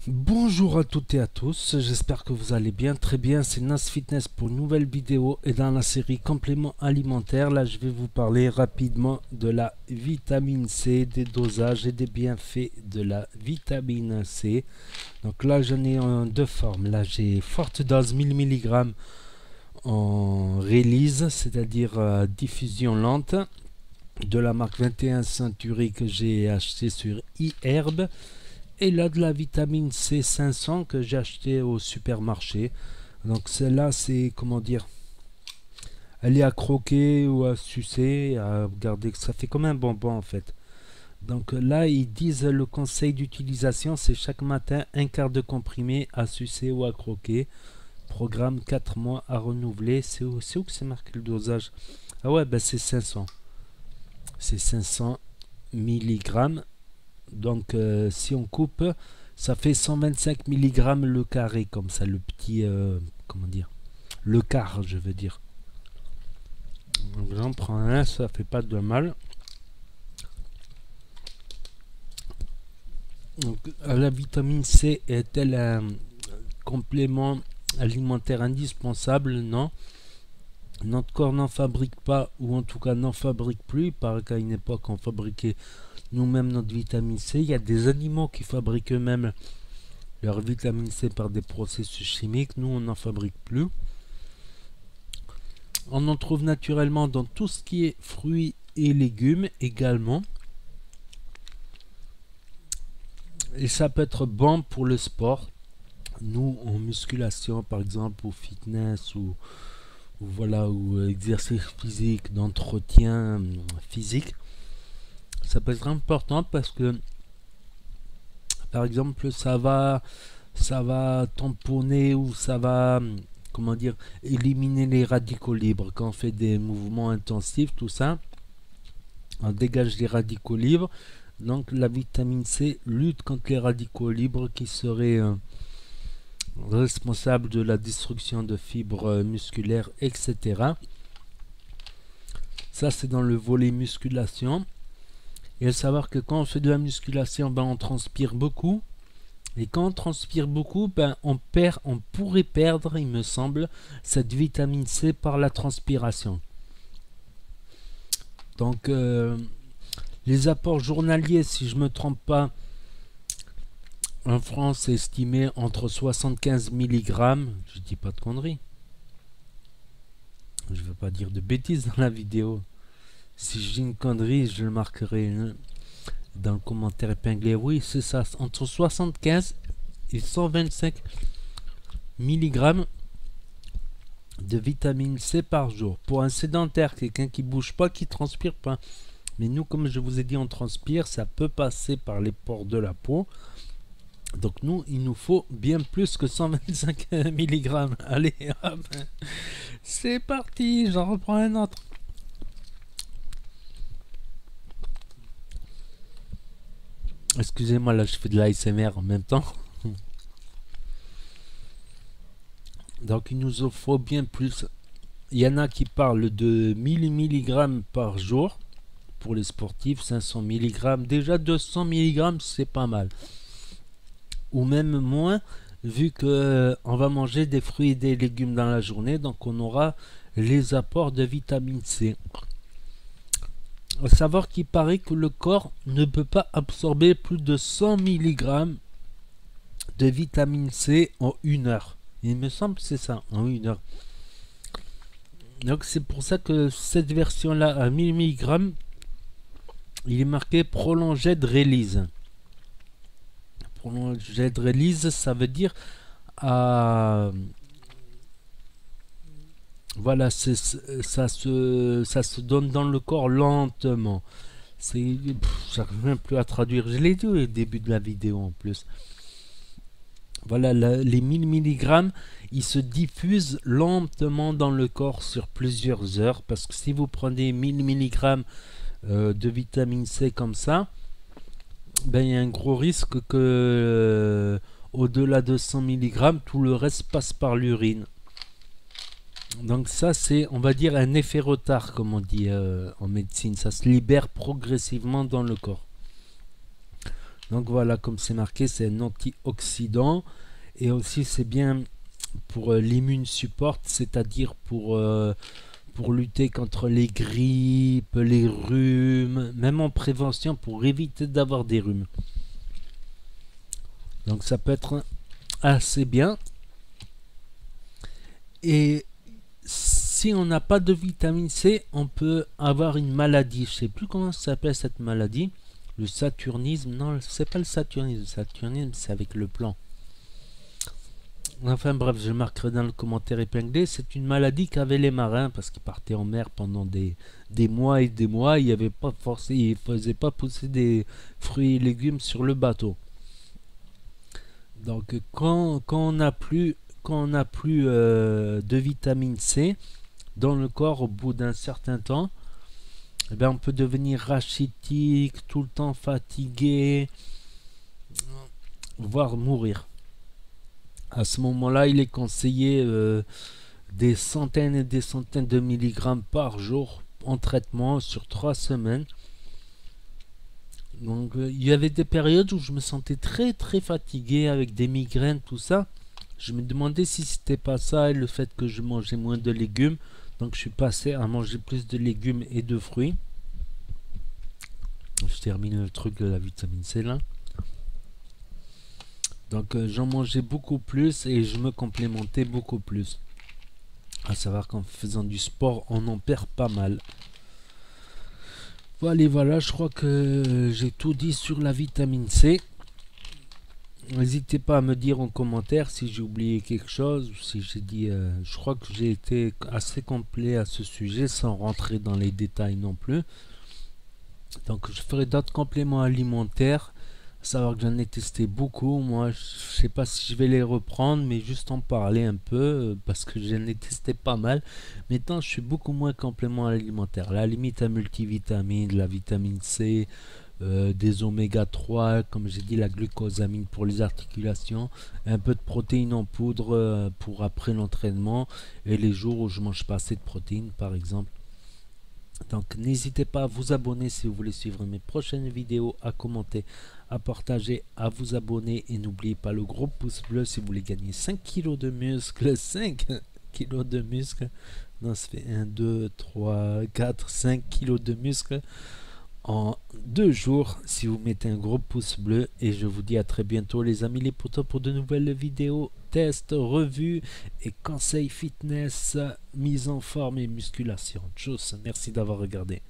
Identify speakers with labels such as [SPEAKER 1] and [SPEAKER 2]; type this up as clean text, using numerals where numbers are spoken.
[SPEAKER 1] Bonjour à toutes et à tous, j'espère que vous allez bien, très bien, c'est Nas Fitness pour une nouvelle vidéo et dans la série compléments alimentaires, là je vais vous parler rapidement de la vitamine C, des dosages et des bienfaits de la vitamine C. Donc là j'en ai en deux formes, là j'ai forte dose 1000 mg en release, c'est-à-dire diffusion lente, de la marque 21 Century que j'ai acheté sur iHerb. Et là de la vitamine C 500 que j'ai acheté au supermarché. Donc celle-là c'est comment dire, elle est à croquer ou à sucer, à garder, ça fait comme un bonbon en fait. Donc là ils disent le conseil d'utilisation c'est chaque matin un quart de comprimé à sucer ou à croquer. Programme 4 mois à renouveler. C'est où que c'est marqué le dosage? Ah ouais ben c'est 500. C'est 500 mg. Donc si on coupe, ça fait 125 mg le carré, comme ça, le petit, comment dire, le quart, je veux dire. Donc j'en prends un, ça fait pas de mal. Donc, la vitamine C est-elle un complément alimentaire indispensable? Non. Notre corps n'en fabrique pas, ou en tout cas n'en fabrique plus. Il paraît qu'à une époque on fabriquait nous-mêmes notre vitamine C. Il y a des animaux qui fabriquent eux-mêmes leur vitamine C par des processus chimiques. Nous, on n'en fabrique plus. On en trouve naturellement dans tout ce qui est fruits et légumes également. Et ça peut être bon pour le sport. Nous, en musculation, par exemple, ou fitness, ou voilà, ou exercice physique, d'entretien physique, ça peut être important parce que, par exemple, ça va tamponner ou ça va, comment dire, éliminer les radicaux libres. Quand on fait des mouvements intensifs, tout ça, on dégage les radicaux libres. Donc la vitamine C lutte contre les radicaux libres qui seraient responsables de la destruction de fibres musculaires, etc. Ça c'est dans le volet musculation. Et à savoir que quand on fait de la musculation, ben, on transpire beaucoup. Et quand on transpire beaucoup, ben, on pourrait perdre, il me semble, cette vitamine C par la transpiration. Donc, les apports journaliers, si je ne me trompe pas, en France, c'est estimé entre 75 mg. Je dis pas de conneries. Je ne veux pas dire de bêtises dans la vidéo. Si je dis une connerie, je le marquerai dans le commentaire épinglé. Oui, c'est ça, entre 75 et 125 mg de vitamine C par jour. Pour un sédentaire, quelqu'un qui bouge pas, qui transpire pas. Mais nous, comme je vous ai dit, on transpire, ça peut passer par les pores de la peau. Donc nous, il nous faut bien plus que 125 mg. Allez, hop, c'est parti, j'en reprends un autre. Excusez-moi, là je fais de l'ASMR en même temps. Donc il nous en faut bien plus. Il y en a qui parlent de 1000 mg par jour pour les sportifs, 500 mg. Déjà 200 mg c'est pas mal. Ou même moins, vu que on va manger des fruits et des légumes dans la journée, donc on aura les apports de vitamine C. À savoir qu'il paraît que le corps ne peut pas absorber plus de 100 mg de vitamine C en 1 heure. Il me semble que c'est ça, en 1 heure. Donc c'est pour ça que cette version-là à 1000 mg, il est marqué prolonged release. Prolonged release, ça veut dire voilà, ça se donne dans le corps lentement. J'arrive même plus à traduire. Je l'ai dit au début de la vidéo en plus. Voilà, les 1000 mg, ils se diffusent lentement dans le corps sur plusieurs heures. Parce que si vous prenez 1000 mg de vitamine C comme ça, ben, il y a un gros risque que au-delà de 100 mg, tout le reste passe par l'urine. Donc ça, c'est, on va dire, un effet retard, comme on dit en médecine. Ça se libère progressivement dans le corps. Donc voilà, comme c'est marqué, c'est un antioxydant. Et aussi, c'est bien pour l'immune support, c'est-à-dire pour lutter contre les grippes, les rhumes, même en prévention pour éviter d'avoir des rhumes. Donc ça peut être assez bien. Et si on n'a pas de vitamine C, on peut avoir une maladie. Je sais plus comment ça s'appelle cette maladie. Le saturnisme. Non, c'est pas le saturnisme. Le saturnisme, c'est avec le plan. Enfin bref, je marquerai dans le commentaire épinglé. C'est une maladie qu'avaient les marins parce qu'ils partaient en mer pendant des mois et des mois. Il ne faisaient pas pousser des fruits et légumes sur le bateau. Donc quand on n'a plus de vitamine C dans le corps au bout d'un certain temps, eh bien, on peut devenir rachitique, tout le temps fatigué, voire mourir. À ce moment-là, il est conseillé des centaines et des centaines de milligrammes par jour en traitement sur 3 semaines. Donc il y avait des périodes où je me sentais très très fatigué avec des migraines, tout ça. Je me demandais si c'était pas ça et le fait que je mangeais moins de légumes. Donc je suis passé à manger plus de légumes et de fruits. Je termine le truc de la vitamine C là. Donc j'en mangeais beaucoup plus et je me complémentais beaucoup plus. À savoir qu'en faisant du sport, on en perd pas mal. Voilà, je crois que j'ai tout dit sur la vitamine C. N'hésitez pas à me dire en commentaire si j'ai oublié quelque chose ou si j'ai dit... je crois que j'ai été assez complet à ce sujet sans rentrer dans les détails non plus. Donc je ferai d'autres compléments alimentaires. Savoir que j'en ai testé beaucoup. Moi, je sais pas si je vais les reprendre, mais juste en parler un peu parce que j'en ai testé pas mal. Maintenant, je suis beaucoup moins complément alimentaire. À la limite, un multivitamine, de la vitamine C, des oméga 3, comme j'ai dit, la glucosamine pour les articulations, un peu de protéines en poudre pour après l'entraînement et les jours où je mange pas assez de protéines, par exemple. Donc n'hésitez pas à vous abonner si vous voulez suivre mes prochaines vidéos, à commenter, à partager, à vous abonner et n'oubliez pas le gros pouce bleu si vous voulez gagner 5 kilos de muscles, 5 kilos de muscles, non ça fait 1, 2, 3, 4, 5 kilos de muscles en 2 jours si vous mettez un gros pouce bleu et je vous dis à très bientôt les amis les potos pour de nouvelles vidéos, tests, revues et conseils fitness, mise en forme et musculation. Tchuss, merci d'avoir regardé.